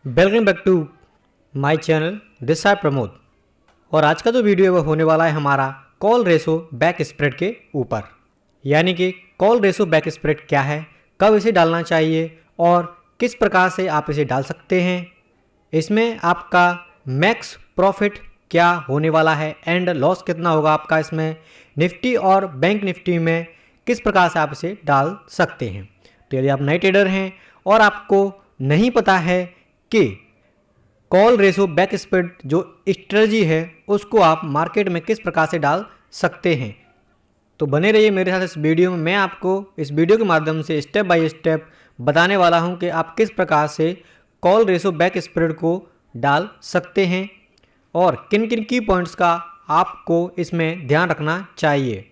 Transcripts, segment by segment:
Welcome back to my channel this side Pramod. और आज का जो वीडियो है वो होने वाला है हमारा कॉल रेशो बैक स्प्रेड के ऊपर। यानी कि कॉल रेशो बैक स्प्रेड क्या है, कब इसे डालना चाहिए और किस प्रकार से आप इसे डाल सकते हैं, इसमें आपका मैक्स प्रॉफिट क्या होने वाला है एंड लॉस कितना होगा आपका, इसमें निफ्टी और बैंक निफ्टी में किस प्रकार से आप इसे डाल सकते हैं। तो यदि आप नए ट्रेडर हैं और आपको नहीं पता है कि कॉल रेशो बैक स्प्रेड जो स्ट्रेटजी है उसको आप मार्केट में किस प्रकार से डाल सकते हैं, तो बने रहिए मेरे साथ इस वीडियो में। मैं आपको इस वीडियो के माध्यम से स्टेप बाय स्टेप बताने वाला हूं कि आप किस प्रकार से कॉल रेशो बैक स्प्रेड को डाल सकते हैं और किन किन की पॉइंट्स का आपको इसमें ध्यान रखना चाहिए।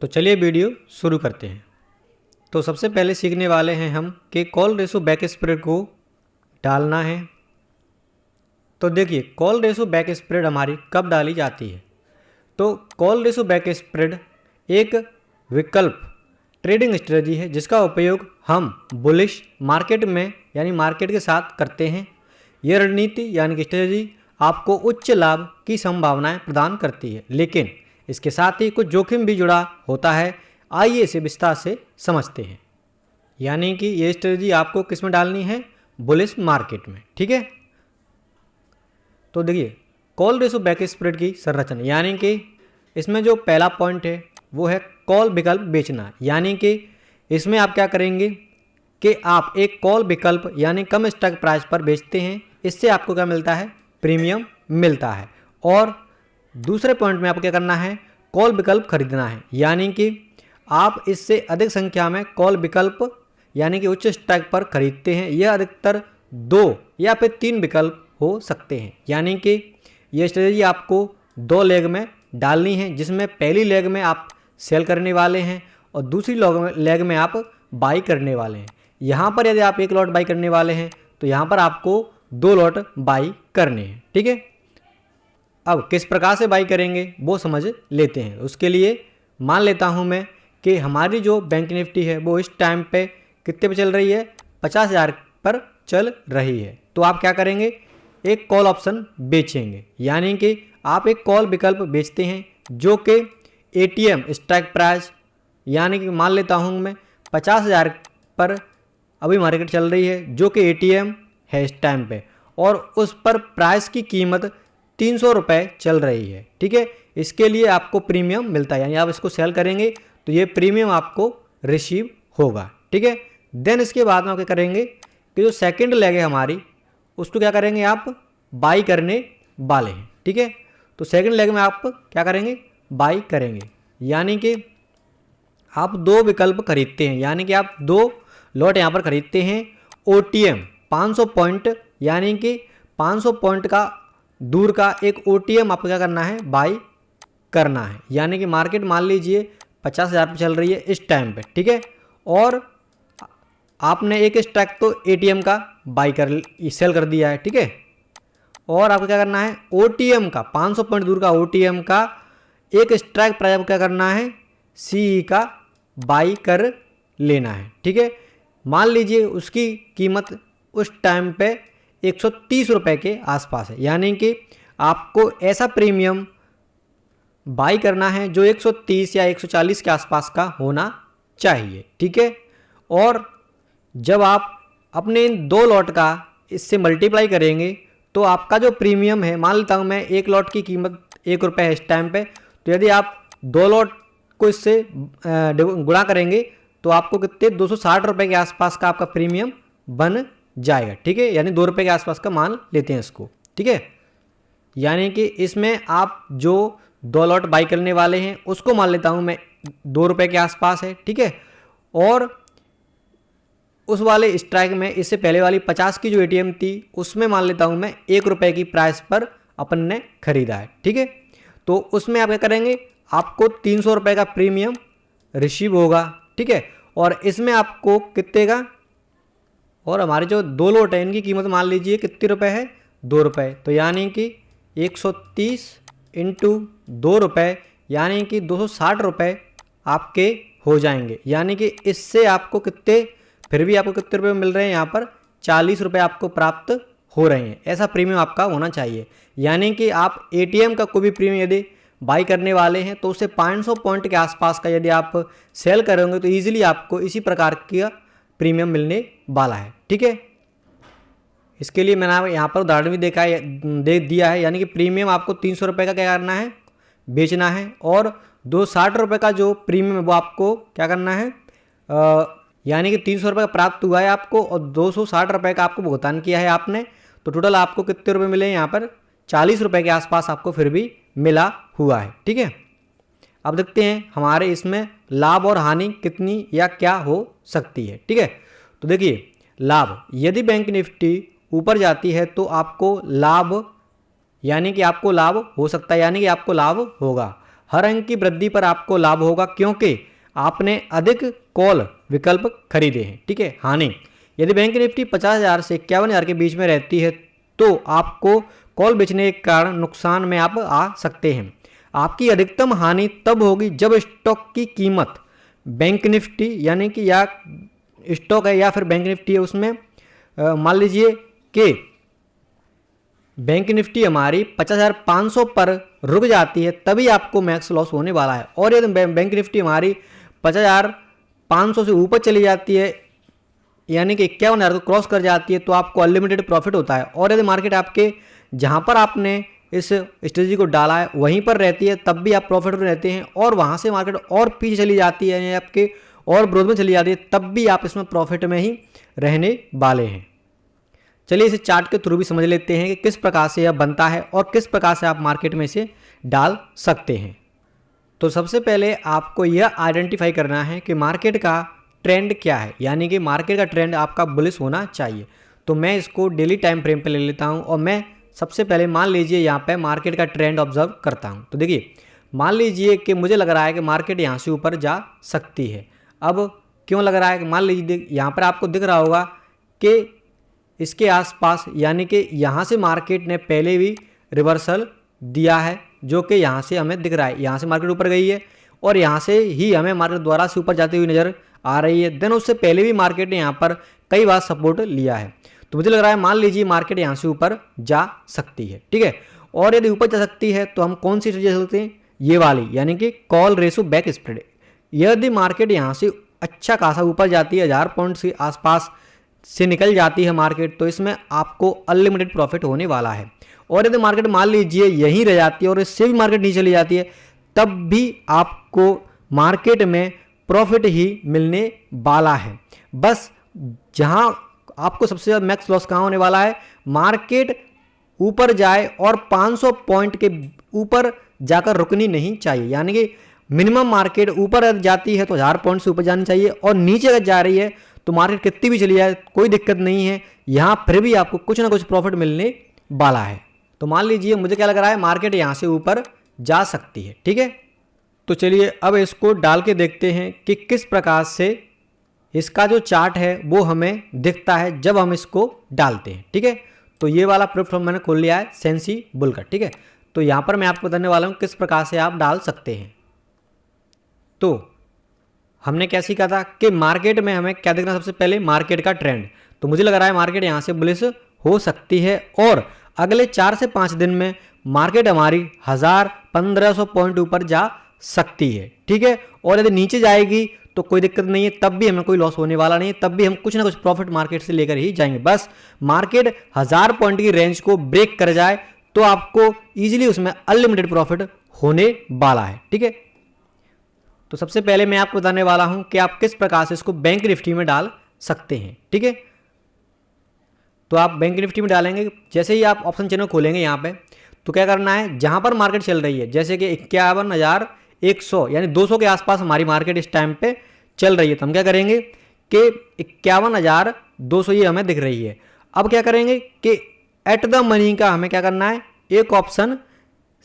तो चलिए वीडियो शुरू करते हैं। तो सबसे पहले सीखने वाले हैं हम कि कॉल रेशो बैक स्प्रेड को डालना है। तो देखिए कॉल रेशो बैक स्प्रेड हमारी कब डाली जाती है। तो कॉल रेशो बैक स्प्रेड एक विकल्प ट्रेडिंग स्ट्रेटजी है जिसका उपयोग हम बुलिश मार्केट में यानी मार्केट के साथ करते हैं। यह रणनीति यानी कि स्ट्रेटजी आपको उच्च लाभ की संभावनाएं प्रदान करती है, लेकिन इसके साथ ही कुछ जोखिम भी जुड़ा होता है। आइए इसे विस्तार से समझते हैं। यानी कि ये स्ट्रेटजी आपको किस में डालनी है, बुलिश मार्केट में, ठीक है। तो देखिए कॉल रेशो बैक स्प्रेड की संरचना, यानी कि इसमें जो पहला पॉइंट है वो है कॉल विकल्प बेचना। यानी कि इसमें आप क्या करेंगे कि आप एक कॉल विकल्प यानी कम स्ट्राइक प्राइस पर बेचते हैं। इससे आपको क्या मिलता है, प्रीमियम मिलता है। और दूसरे पॉइंट में आपको क्या करना है, कॉल विकल्प खरीदना है। यानी कि आप इससे अधिक संख्या में कॉल विकल्प यानी कि उच्च स्ट्राइक पर खरीदते हैं। यह अधिकतर 2 या फिर 3 विकल्प हो सकते हैं। यानी कि यह स्ट्रेटजी आपको 2 लेग में डालनी है, जिसमें पहली लेग में आप सेल करने वाले हैं और दूसरी लेग में आप बाई करने वाले हैं। यहाँ पर यदि आप 1 लॉट बाई करने वाले हैं तो यहाँ पर आपको 2 लॉट बाई करने हैं, ठीक है। अब किस प्रकार से बाई करेंगे वो समझ लेते हैं। उसके लिए मान लेता हूँ मैं कि हमारी जो बैंक निफ्टी है वो इस टाइम पे कितने पे चल रही है, 50,000 पर चल रही है। तो आप क्या करेंगे, एक कॉल ऑप्शन बेचेंगे। यानी कि आप एक कॉल विकल्प बेचते हैं जो कि एटीएम स्ट्राइक प्राइस यानी कि मान लेता हूं मैं 50,000 पर अभी मार्केट चल रही है जो कि एटीएम है इस टाइम पे, और उस पर प्राइस की कीमत 300 रुपये चल रही है, ठीक है। इसके लिए आपको प्रीमियम मिलता है, यानी आप इसको सेल करेंगे तो ये प्रीमियम आपको रिसीव होगा, ठीक है। देन इसके बाद में क्या करेंगे कि जो सेकंड लेग है हमारी उसको क्या करेंगे, आप बाई करने वाले हैं, ठीक है। तो सेकंड लेग में आप क्या करेंगे, बाई करेंगे। यानी कि आप 2 विकल्प खरीदते हैं, यानी कि आप 2 लॉट यहाँ पर खरीदते हैं। ओटीएम 500 पॉइंट यानी कि 500 पॉइंट का दूर का एक ओटीएम आपको क्या करना है, बाई करना है। यानी कि मार्केट मान लीजिए 50,000 पर चल रही है इस टाइम पे, ठीक है। और आपने एक स्ट्राइक तो एटीएम का बाई कर सेल कर दिया है, ठीक है। और आपको क्या करना है, ओटीएम का 500 पॉइंट दूर का ओटीएम का एक स्ट्राइक प्राइस आपको क्या करना है, सीई का बाई कर लेना है, ठीक है। मान लीजिए उसकी कीमत उस टाइम पे 130 रुपये के आसपास है। यानी कि आपको ऐसा प्रीमियम बाई करना है जो 130 या 140 के आसपास का होना चाहिए, ठीक है। और जब आप अपने इन 2 लॉट का इससे मल्टीप्लाई करेंगे तो आपका जो प्रीमियम है, मान लेता हूँ मैं 1 लॉट की कीमत 1 रुपये है इस टाइम पे, तो यदि आप 2 लॉट को इससे गुणा करेंगे तो आपको कितने 260 रुपये के आसपास का आपका प्रीमियम बन जाएगा, ठीक है। यानी 2 रुपये के आसपास का मान लेते हैं इसको, ठीक है। यानी कि इसमें आप जो 2 लॉट बाई करने वाले हैं उसको मान लेता हूँ मैं 2 रुपये के आसपास है, ठीक है। और उस वाले स्ट्राइक में इससे पहले वाली 50 की जो एटीएम थी उसमें मान लेता हूँ मैं 1 रुपये की प्राइस पर अपन ने खरीदा है, ठीक है। तो उसमें आप क्या करेंगे, आपको 300 रुपये का प्रीमियम रिसीव होगा, ठीक है। और इसमें आपको कितने का, और हमारे जो 2 लॉट है इनकी कीमत मान लीजिए कितने रुपये है, 2 रुपये। तो यानी कि 130 इंटू 2 रुपये यानी कि 260 रुपये आपके हो जाएंगे। यानी कि इससे आपको कितने, फिर भी आपको कितने रुपये मिल रहे हैं, यहाँ पर 40 रुपये आपको प्राप्त हो रहे हैं, ऐसा प्रीमियम आपका होना चाहिए। यानी कि आप एटीएम का कोई भी प्रीमियम यदि बाई करने वाले हैं तो उससे 500 पॉइंट के आसपास का यदि आप सेल करेंगे तो ईजिली आपको इसी प्रकार का प्रीमियम मिलने वाला है। ठीक है, इसके लिए मैंने यहाँ पर उदाहरण भी दे दिया है। यानी कि प्रीमियम आपको 300 रुपये का क्या करना है, बेचना है, और 260 रुपये का जो प्रीमियम है वो आपको क्या करना है, यानी कि 300 रुपये का प्राप्त हुआ है आपको और 260 रुपये का आपको भुगतान किया है आपने, तो टोटल आपको कितने रुपये मिले यहाँ पर, 40 रुपये के आसपास आपको फिर भी मिला हुआ है। ठीक है, अब देखते हैं हमारे इसमें लाभ और हानि कितनी या क्या हो सकती है। ठीक है, तो देखिए लाभ, यदि बैंक निफ्टी ऊपर जाती है तो आपको लाभ, यानी कि आपको लाभ हो सकता है, यानी कि आपको लाभ होगा। हर अंक की वृद्धि पर आपको लाभ होगा क्योंकि आपने अधिक कॉल विकल्प खरीदे हैं। ठीक है, हानि, यदि बैंक निफ्टी 50,000 से 51,000 के बीच में रहती है तो आपको कॉल बेचने के कारण नुकसान में आप आ सकते हैं। आपकी अधिकतम हानि तब होगी जब स्टॉक की कीमत बैंक निफ्टी, यानी कि या स्टॉक है या फिर बैंक निफ्टी है, उसमें मान लीजिए कि बैंक निफ्टी हमारी 50,500 पर रुक जाती है, तभी आपको मैक्स लॉस होने वाला है। और यदि बैंक निफ्टी हमारी 50,500 से ऊपर चली जाती है, यानी कि 51,000 को क्रॉस कर जाती है, तो आपको अनलिमिटेड प्रॉफिट होता है। और यदि मार्केट आपके जहाँ पर आपने इस स्ट्रेटजी को डाला है वहीं पर रहती है, तब भी आप प्रॉफिट में रहते हैं, और वहाँ से मार्केट और पीछे चली जाती है, यानी आपके और ग्रोथ में चली जाती है, तब भी आप इसमें प्रॉफिट में ही रहने वाले हैं। चलिए इसे चार्ट के थ्रू भी समझ लेते हैं कि किस प्रकार से यह बनता है और किस प्रकार से आप मार्केट में इसे डाल सकते हैं। तो सबसे पहले आपको यह आइडेंटिफाई करना है कि मार्केट का ट्रेंड क्या है, यानी कि मार्केट का ट्रेंड आपका बुलिश होना चाहिए। तो मैं इसको डेली टाइम फ्रेम पे ले लेता हूं और मैं सबसे पहले मान लीजिए यहाँ पे मार्केट का ट्रेंड ऑब्जर्व करता हूँ। तो देखिए मान लीजिए कि मुझे लग रहा है कि मार्केट यहाँ से ऊपर जा सकती है। अब क्यों लग रहा है कि मान लीजिए यहाँ पर आपको दिख रहा होगा कि इसके आसपास, यानी कि यहाँ से मार्केट ने पहले भी रिवर्सल दिया है, जो कि यहाँ से हमें दिख रहा है। यहाँ से मार्केट ऊपर गई है और यहाँ से ही हमें मार्केट दोबारा से ऊपर जाती हुई नज़र आ रही है। देन उससे पहले भी मार्केट ने यहाँ पर कई बार सपोर्ट लिया है। तो मुझे लग रहा है मान लीजिए मार्केट यहाँ से ऊपर जा सकती है। ठीक है, और यदि ऊपर जा सकती है तो हम कौन सी स्ट्रेटजी चलते हैं, ये वाली, यानी कि कॉल रेशो बैक स्प्रेड। यदि मार्केट यहाँ से अच्छा खासा ऊपर जाती है, 1000 पॉइंट के आसपास से निकल जाती है मार्केट, तो इसमें आपको अनलिमिटेड प्रॉफिट होने वाला है। और यदि मार्केट मान लीजिए यहीं रह जाती है और इससे भी मार्केट नीचे चली जाती है, तब भी आपको मार्केट में प्रॉफिट ही मिलने वाला है। बस जहां आपको सबसे ज़्यादा मैक्स लॉस कहाँ होने वाला है, मार्केट ऊपर जाए और 500 पॉइंट के ऊपर जाकर रुकनी नहीं चाहिए। यानी कि मिनिमम मार्केट ऊपर जाती है तो 1000 पॉइंट से ऊपर जानी चाहिए, और नीचे अगर जा रही है तो मार्केट कितनी भी चली जाए कोई दिक्कत नहीं है, यहाँ फिर भी आपको कुछ ना कुछ प्रॉफिट मिलने वाला है। तो मान लीजिए मुझे क्या लग रहा है, मार्केट यहाँ से ऊपर जा सकती है। ठीक है, तो चलिए अब इसको डाल के देखते हैं कि किस प्रकार से इसका जो चार्ट है वो हमें दिखता है जब हम इसको डालते हैं। ठीक है, तो ये वाला प्लेटफॉर्म मैंने खोल लिया है सेंसी बुल का। ठीक है, तो यहाँ पर मैं आपको बताने वाला हूँ किस प्रकार से आप डाल सकते हैं। तो हमने क्या सीखा था कि मार्केट में हमें क्या देखना, सबसे पहले मार्केट का ट्रेंड। तो मुझे लग रहा है मार्केट यहाँ से बुलिश हो सकती है और अगले 4 से 5 दिन में मार्केट हमारी 1000-1500 पॉइंट ऊपर जा सकती है। ठीक है, और यदि नीचे जाएगी तो कोई दिक्कत नहीं है, तब भी हमें कोई लॉस होने वाला नहीं है, तब भी हम कुछ ना कुछ प्रॉफिट मार्केट से लेकर ही जाएंगे। बस मार्केट 1000 पॉइंट की रेंज को ब्रेक कर जाए तो आपको इजीली उसमें अनलिमिटेड प्रॉफिट होने वाला है। ठीक है, तो सबसे पहले मैं आपको बताने वाला हूं कि आप किस प्रकार से इसको बैंक निफ्टी में डाल सकते हैं। ठीक है, तो आप बैंक निफ्टी में डालेंगे, जैसे ही आप ऑप्शन चैनल खोलेंगे यहाँ पे, तो क्या करना है, जहां पर मार्केट चल रही है, जैसे कि 51,100 यानी 200 के आसपास हमारी मार्केट इस टाइम पे चल रही है, तो हम क्या करेंगे कि 51,200 ये हमें दिख रही है। अब क्या करेंगे कि एट द मनी का हमें क्या करना है, एक ऑप्शन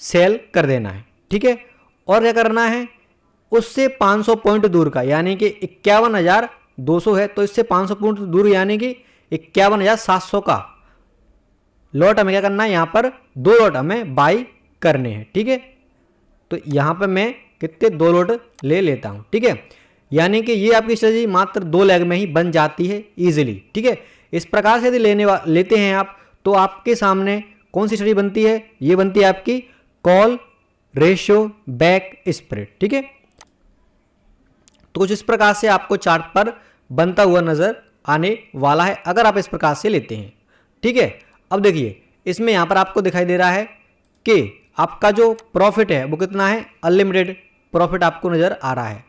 सेल कर देना है। ठीक है, और क्या करना है, उससे 500 पॉइंट दूर का, यानी कि 51,200 है तो इससे 500 पॉइंट दूर, यानी कि 51,700 का लॉट हमें क्या करना है, यहाँ पर 2 लॉट हमें बाई करने हैं। ठीक है, तो यहाँ पर मैं कितने 2 लॉट ले लेता हूँ। ठीक है, यानी कि ये आपकी स्ट्रेटजी मात्र 2 लेग में ही बन जाती है इजीली। ठीक है, इस प्रकार से यदि लेते हैं आप, तो आपके सामने कौन सी स्टडी बनती है, ये बनती है आपकी कॉल रेशियो बैक स्प्रेड। ठीक है, तो कुछ इस प्रकार से आपको चार्ट पर बनता हुआ नजर आने वाला है अगर आप इस प्रकार से लेते हैं। ठीक है, अब देखिए इसमें यहां पर आपको दिखाई दे रहा है कि आपका जो प्रॉफिट है वो कितना है, अनलिमिटेड प्रॉफिट आपको नजर आ रहा है।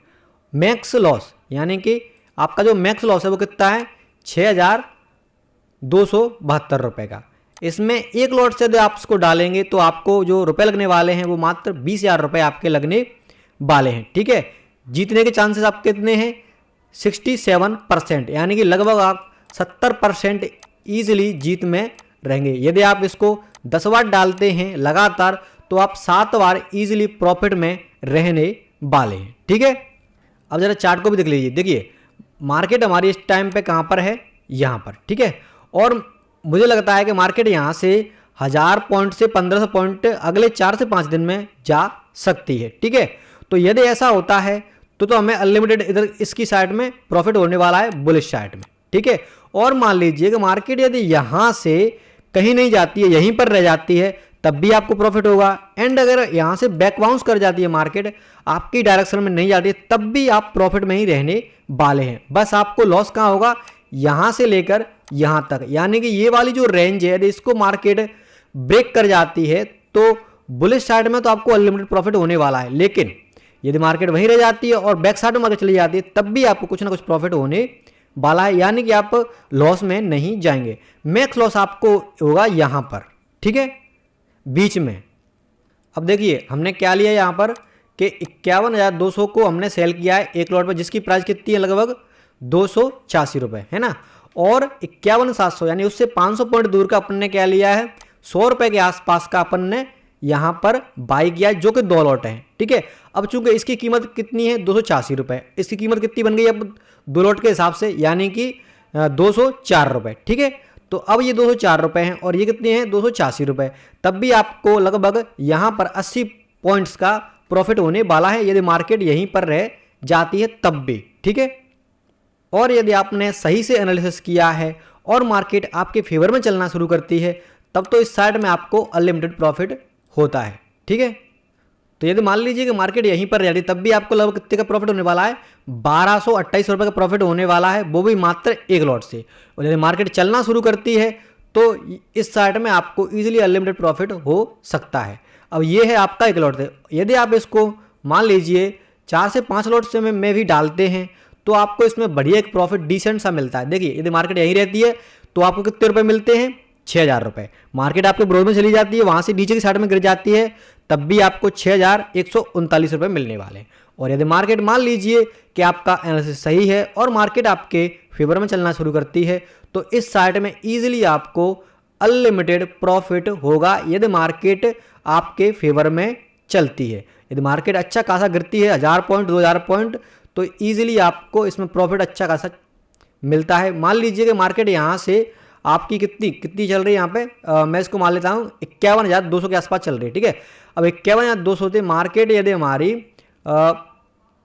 मैक्स लॉस यानी कि आपका जो मैक्स लॉस है वो कितना है, 6,272 रुपए का। इसमें एक लॉट से यदि आप इसको डालेंगे तो आपको जो रुपए लगने वाले हैं वो मात्र 20,000 रुपए आपके लगने वाले हैं। ठीक है, जीतने के चांसेस आपके कितने हैं, 67%, यानी कि लगभग आप 70% ईजिली जीत में रहेंगे। यदि आप इसको 10 बार डालते हैं लगातार तो आप 7 बार ईजिली प्रॉफिट में रहने वाले हैं। ठीक है, अब जरा चार्ट को भी देख लीजिए। देखिए मार्केट हमारी इस टाइम पे कहाँ पर है, यहाँ पर। ठीक है, और मुझे लगता है कि मार्केट यहाँ से 1000 पॉइंट से 1500 पॉइंट अगले 4 से 5 दिन में जा सकती है। ठीक है, तो यदि ऐसा होता है तो हमें अनलिमिटेड इधर इसकी साइड में प्रॉफिट होने वाला है, बुलिश साइड में। ठीक है, और मान लीजिए कि मार्केट यदि यहाँ से कहीं नहीं जाती है, यहीं पर रह जाती है, तब भी आपको प्रॉफिट होगा। एंड अगर यहाँ से बैक बाउंस कर जाती है मार्केट, आपकी डायरेक्शन में नहीं जाती है, तब भी आप प्रॉफिट में ही रहने वाले हैं। बस आपको लॉस कहाँ होगा, यहाँ से लेकर यहाँ तक, यानी कि ये वाली जो रेंज है यदि इसको मार्केट ब्रेक कर जाती है तो बुलिश साइड में तो आपको अनलिमिटेड प्रॉफिट होने वाला है। लेकिन यदि मार्केट वहीं रह जाती है और बैक साइड में मार्केट चली जाती है, तब भी आपको कुछ ना कुछ प्रॉफिट होने वाला है, यानी कि आप लॉस में नहीं जाएंगे। मैक्स लॉस आपको होगा यहाँ पर। ठीक है, बीच में। अब देखिए हमने क्या लिया यहाँ पर कि 51,200 को हमने सेल किया है एक लॉट पर, जिसकी प्राइस कितनी है, लगभग 286 रुपये, है ना। और 51,700 यानी उससे 500 पॉइंट दूर का अपन ने क्या लिया है, 100 रुपये के आसपास का अपन ने यहाँ पर बाई किया है, जो कि 2 लॉट हैं। ठीक है, अब चूंकि इसकी कीमत कितनी है, 286 रुपये, इसकी कीमत कितनी बन गई अब 2 लॉट के हिसाब से, यानी कि 204 रुपये। ठीक है, तो अब ये 204 रुपये हैं और ये कितने हैं, 286 रुपये। तब भी आपको लगभग यहाँ पर 80 पॉइंट्स का प्रॉफिट होने वाला है यदि मार्केट यहीं पर रह जाती है तब भी। ठीक है, और यदि आपने सही से एनालिसिस किया है और मार्केट आपके फेवर में चलना शुरू करती है, तब तो इस साइड में आपको अनलिमिटेड प्रॉफिट होता है। ठीक है, तो यदि मान लीजिए कि मार्केट यहीं पर रह रही, तब भी आपको लगभग कितने का प्रॉफिट होने वाला है, 1228 रुपये का प्रॉफिट होने वाला है, वो भी मात्र एक लॉट से। और यदि मार्केट चलना शुरू करती है तो इस साइड में आपको इजीली अनलिमिटेड प्रॉफिट हो सकता है। अब ये है आपका एक लॉट से। यदि आप इसको मान लीजिए 4 से 5 लॉट से में भी डालते हैं तो आपको इसमें बढ़िया एक प्रॉफिट डिसेंट सा मिलता है। देखिए यदि मार्केट यहीं रहती है तो आपको कितने रुपए मिलते हैं, 6,000 रुपये। मार्केट आपके विरोध में चली जाती है, वहां से नीचे की साइड में गिर जाती है, तब भी आपको 6,139 रुपये मिलने वाले हैं। और यदि मार्केट मान लीजिए कि आपका एनालिसिस सही है और मार्केट आपके फेवर में चलना शुरू करती है तो इस साइड में ईजिली आपको अनलिमिटेड प्रॉफिट होगा यदि मार्केट आपके फेवर में चलती है। यदि मार्केट अच्छा खासा गिरती है 1000 पॉइंट 2000 पॉइंट तो ईजिली आपको इसमें प्रॉफिट अच्छा खासा मिलता है। मान लीजिए कि मार्केट यहाँ से आपकी कितनी चल रही है, यहाँ पे मैं इसको मान लेता हूँ 51,200 के आसपास चल रही है। ठीक है, अब 51,200 से मार्केट यदि हमारी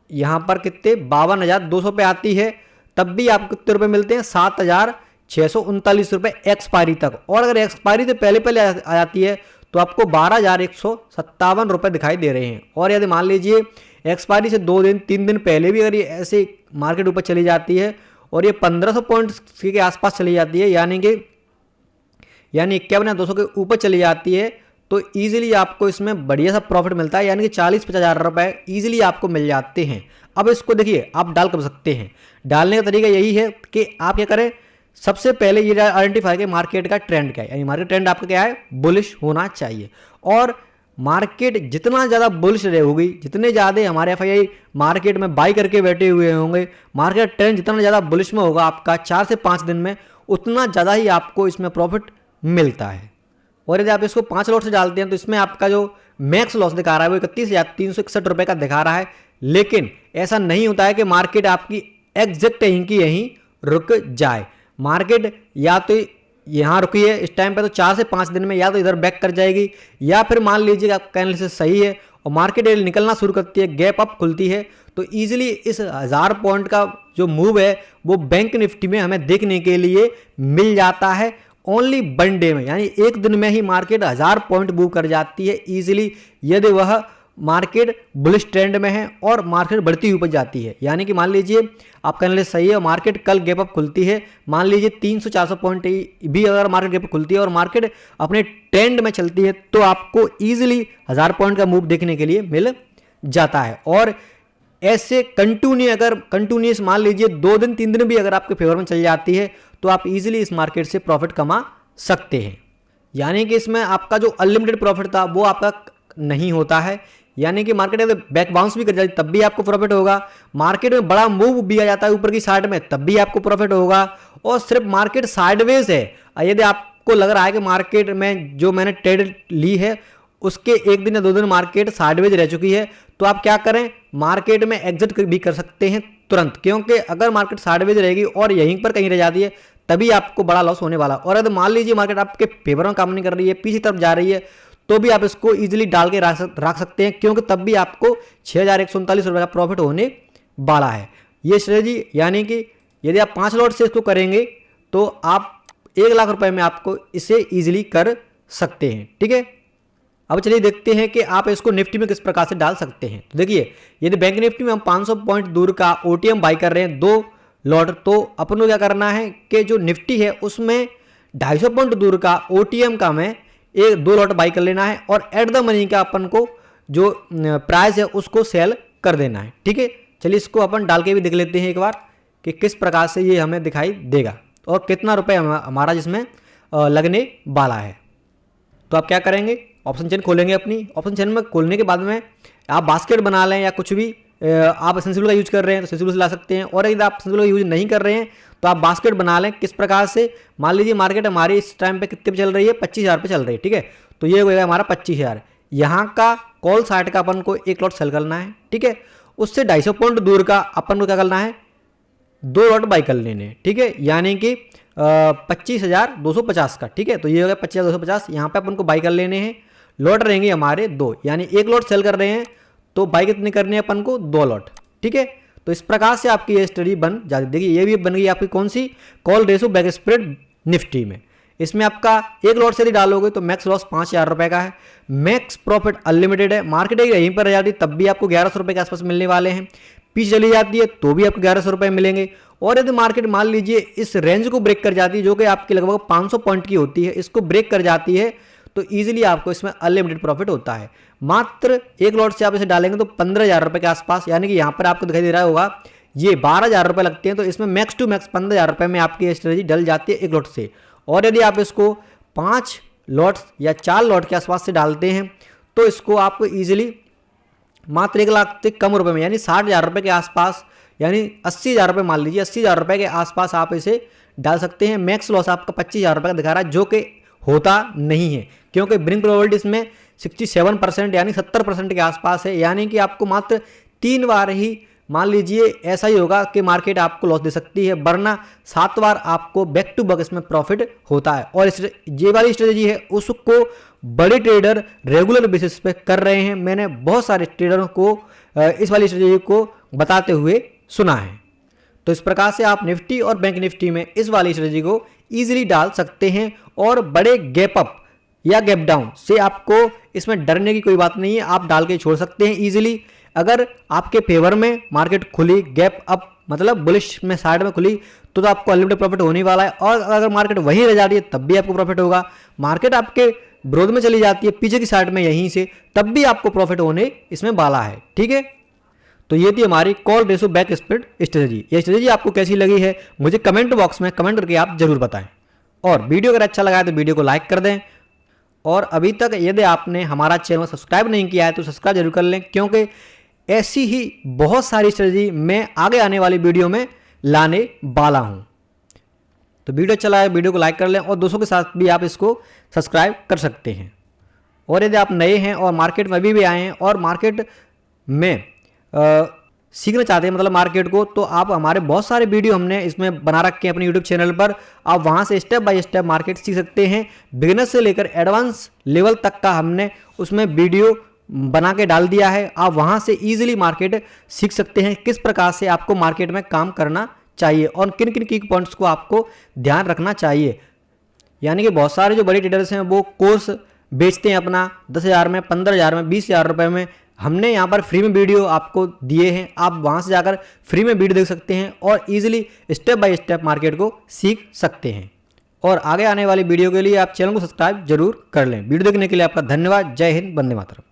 यहाँ पर कितने 52,200 पे आती है, तब भी आपको कितने रुपए मिलते हैं, 7,639 रुपये एक्सपायरी तक। और अगर एक्सपायरी से पहले आ जाती है तो आपको 12,157 रुपये दिखाई दे रहे हैं। और यदि मान लीजिए एक्सपायरी से 2 दिन 3 दिन पहले भी अगर ये ऐसे मार्केट ऊपर चली जाती है और ये 1500 पॉइंट के आसपास चली जाती है, यानी 51,200 के ऊपर चली जाती है, तो ईजिली आपको इसमें बढ़िया सा प्रॉफिट मिलता है, यानी कि 40-50 हज़ार रुपये ईजिली आपको मिल जाते हैं। अब इसको देखिए आप डाल कर सकते हैं। डालने का तरीका यही है कि आप क्या करें, सबसे पहले ये आइडेंटिफाई करें मार्केट का ट्रेंड क्या है, यानी मार्केट ट्रेंड आपका क्या है, बुलिश होना चाहिए। और मार्केट जितना ज़्यादा बुलिश रहेगी, जितने ज़्यादा हमारे एफआईआई मार्केट में बाई करके बैठे हुए होंगे, मार्केट ट्रेंड जितना ज़्यादा बुलिश में होगा आपका 4 से 5 दिन में, उतना ज़्यादा ही आपको इसमें प्रॉफिट मिलता है। और यदि आप इसको 5 लॉट से डालते हैं तो इसमें आपका जो मैक्स लॉस दिखा रहा है वो 31,361 रुपये का दिखा रहा है। लेकिन ऐसा नहीं होता है कि मार्केट आपकी एग्जैक्ट यहीं की यहीं रुक जाए। मार्केट या तो यहाँ रुकी है इस टाइम पे तो 4 से 5 दिन में या तो इधर बैक कर जाएगी, या फिर मान लीजिए आपका एनालिसिस सही है और मार्केट निकलना शुरू करती है, गैप अप खुलती है, तो ईजिली इस 1000 पॉइंट का जो मूव है वो बैंक निफ्टी में हमें देखने के लिए मिल जाता है। ओनली वन डे में, यानी एक दिन में ही मार्केट 1000 पॉइंट मूव कर जाती है इजीली, यदि वह मार्केट बुलिश ट्रेंड में है और मार्केट बढ़ती ऊपर जाती है। यानी कि मान लीजिए आपका एनालिसिस सही है, मार्केट कल गैप अप खुलती है, मान लीजिए 300-400 पॉइंट भी अगर मार्केट गैप अप खुलती है और मार्केट अपने ट्रेंड में चलती है तो आपको ईजिली 1000 पॉइंट का मूव देखने के लिए मिल जाता है। और ऐसे कंटिन्यूस मान लीजिए 2 दिन 3 दिन भी अगर आपके फेवर में चल जाती है तो आप इजीली इस मार्केट से प्रॉफिट कमा सकते हैं। यानी कि इसमें आपका जो अनलिमिटेड प्रॉफिट था वो आपका नहीं होता है। यानी कि मार्केट अगर बैक बाउंस भी कर जाती तब भी आपको प्रॉफिट होगा, मार्केट में बड़ा मूव भी आ जाता है ऊपर की साइड में तब भी आपको प्रॉफिट होगा। और सिर्फ मार्केट साइडवेज है, यदि आपको लग रहा है कि मार्केट में जो मैंने ट्रेड ली है उसके 1 दिन या 2 दिन मार्केट साइडवेज रह चुकी है तो आप क्या करें, मार्केट में एग्जिट भी कर सकते हैं तुरंत, क्योंकि अगर मार्केट साइडवेज रहेगी और यहीं पर कहीं रह जाती है तभी आपको बड़ा लॉस होने वाला। और अगर मान लीजिए मार्केट आपके फेवर में काम नहीं कर रही है, पीछे तरफ जा रही है, तो भी आप इसको इजीली डाल के रख सकते हैं, क्योंकि तब भी आपको 6139 रुपये का प्रॉफिट होने वाला है। ये स्ट्रेटजी यानी कि यदि आप 5 लॉट से इसको करेंगे तो आप 1 लाख रुपए में आपको इसे इजीली कर सकते हैं। ठीक है, अब चलिए देखते हैं कि आप इसको निफ्टी में किस प्रकार से डाल सकते हैं। तो देखिए, यदि बैंक निफ्टी में हम 500 पॉइंट दूर का ओटीएम बाई कर रहे हैं 2 लॉट, तो अपन को क्या करना है कि जो निफ्टी है उसमें 250 पॉइंट दूर का ओटीएम का मैं 1-2 लॉट बाई कर लेना है और एट द मनी का अपन को जो प्राइस है उसको सेल कर देना है। ठीक है, चलिए इसको अपन डाल के भी देख लेते हैं एक बार कि किस प्रकार से ये हमें दिखाई देगा और कितना रुपए हमारा जिसमें लगने वाला है। तो आप क्या करेंगे, ऑप्शन चेन खोलेंगे अपनी, ऑप्शन चेन में खोलने के बाद में आप बास्केट बना लें या कुछ भी आप सेंसिबल का यूज कर रहे हैं तो सेंसिबल से ला सकते हैं, और यदि आप सेंसिबल का यूज नहीं कर रहे हैं तो आप बास्केट बना लें। किस प्रकार से, मान लीजिए मार्केट हमारी इस टाइम पे कितने पे चल रही है, 25,000 पे चल रही है। ठीक है, तो ये होगा हमारा 25,000, यहाँ का कॉल साइड का अपन को 1 लॉट सेल करना है। ठीक है, उससे 250 पॉइंट दूर का अपन को क्या करना है, 2 लॉट बाई कर लेने। ठीक है, यानी कि 25,250 का। ठीक है, तो ये हो गया 25,250, यहाँ पे अपन को बाई कर लेने हैं। लॉट रहेंगे हमारे 2, यानी 1 लॉट सेल कर रहे हैं तो बाई कितने करने हैं अपन को, 2 लॉट। ठीक है, तो इस प्रकार से आपकी ये स्टडी बन जाती है। देखिए ये भी बन गई आपकी कौन सी, call ratio back spread Nifty में। इसमें आपका 1 लॉट से यदि डालोगे तो मैक्स लॉस 5,000 रुपये का है, मैक्स प्रॉफिट अनलिमिटेड है। मार्केट यहीं पर रह जाती तब भी आपको 1100 रुपये के आसपास मिलने वाले हैं, पीछे चली जाती है तो भी आपको 1100 रुपये मिलेंगे। और यदि मार्केट मान लीजिए इस रेंज को ब्रेक कर जाती है जो कि आपकी लगभग 500 पॉइंट की होती है, इसको ब्रेक कर जाती है तो ईजिली आपको इसमें अनलिमिटेड प्रॉफिट होता है। मात्र 1 लॉट से आप इसे डालेंगे तो 15,000 रुपये के आसपास, यानी कि यहाँ पर आपको दिखाई दे रहा होगा ये 12,000 रुपये लगते हैं, तो इसमें मैक्स टू मैक्स 15,000 रुपये में आपकी स्ट्रेटजी डल जाती है 1 लॉट से। और यदि आप इसको 5 लॉट या 4 लॉट के आसपास से डालते हैं तो इसको आपको ईजिली मात्र 1 लाख से कम रुपए में, यानी 60,000 रुपये के आसपास, यानी 80,000 रुपये मान लीजिए, 80,000 रुपये के आसपास आप इसे डाल सकते हैं। मैक्स लॉस आपका 25,000 रुपये का दिखा रहा है, जो कि होता नहीं है, क्योंकि ब्रिंग प्रोबेबिलिटी इसमें 67% यानी 70% के आसपास है। यानी कि आपको मात्र 3 बार ही मान लीजिए ऐसा ही होगा कि मार्केट आपको लॉस दे सकती है, वरना 7 बार आपको बैक टू बैक इसमें प्रॉफिट होता है। और ये वाली स्ट्रेटजी है उसको बड़े ट्रेडर रेगुलर बेसिस पे कर रहे हैं। मैंने बहुत सारे ट्रेडरों को इस वाली स्ट्रेटजी को बताते हुए सुना है। तो इस प्रकार से आप निफ्टी और बैंक निफ्टी में इस वाली स्ट्रेटजी को ईजिली डाल सकते हैं और बड़े गैप अप या गैप डाउन से आपको इसमें डरने की कोई बात नहीं है, आप डाल के छोड़ सकते हैं ईजिली। अगर आपके फेवर में मार्केट खुली गैप अप मतलब बुलिश में साइड में खुली तो आपको अनलिमिटेड प्रॉफिट होने वाला है, और अगर मार्केट वहीं रह जाती है तब भी आपको प्रॉफिट होगा। मार्केट आपके विरोध में चली जाती है पीछे की साइड में यहीं से, तब भी आपको प्रॉफिट होने इसमें वाला है। ठीक है, तो ये थी हमारी call ratio back spread strategy. ये स्ट्रेटजी आपको कैसी लगी है मुझे कमेंट बॉक्स में कमेंट करके आप जरूर बताएं, और वीडियो अगर अच्छा लगा है तो वीडियो को लाइक कर दें। और अभी तक यदि आपने हमारा चैनल सब्सक्राइब नहीं किया है तो सब्सक्राइब जरूर कर लें, क्योंकि ऐसी ही बहुत सारी स्ट्रेटजी मैं आगे आने वाली वीडियो में लाने वाला हूं। तो वीडियो अच्छा लगा है वीडियो को लाइक कर लें, और दोस्तों के साथ भी आप इसको सब्सक्राइब कर सकते हैं। और यदि आप नए हैं और मार्केट में अभी भी आए हैं और मार्केट में सीखना चाहते हैं मतलब मार्केट को, तो आप हमारे बहुत सारे वीडियो हमने इसमें बना रखे हैं अपने यूट्यूब चैनल पर, आप वहां से स्टेप बाय स्टेप मार्केट सीख सकते हैं। बिगिनर से लेकर एडवांस लेवल तक का हमने उसमें वीडियो बना के डाल दिया है। आप वहां से इजीली मार्केट सीख सकते हैं, किस प्रकार से आपको मार्केट में काम करना चाहिए और किन किन की पॉइंट्स को आपको ध्यान रखना चाहिए। यानी कि बहुत सारे जो बड़े ट्रेडर्स हैं वो कोर्स बेचते हैं अपना 10,000 में, 15,000 में, 20,000 रुपये में। हमने यहाँ पर फ्री में वीडियो आपको दिए हैं, आप वहाँ से जाकर फ्री में वीडियो देख सकते हैं और easily step by step market को सीख सकते हैं। और आगे आने वाली वीडियो के लिए आप चैनल को सब्सक्राइब जरूर कर लें। वीडियो देखने के लिए आपका धन्यवाद। जय हिंद, वंदे मातरम।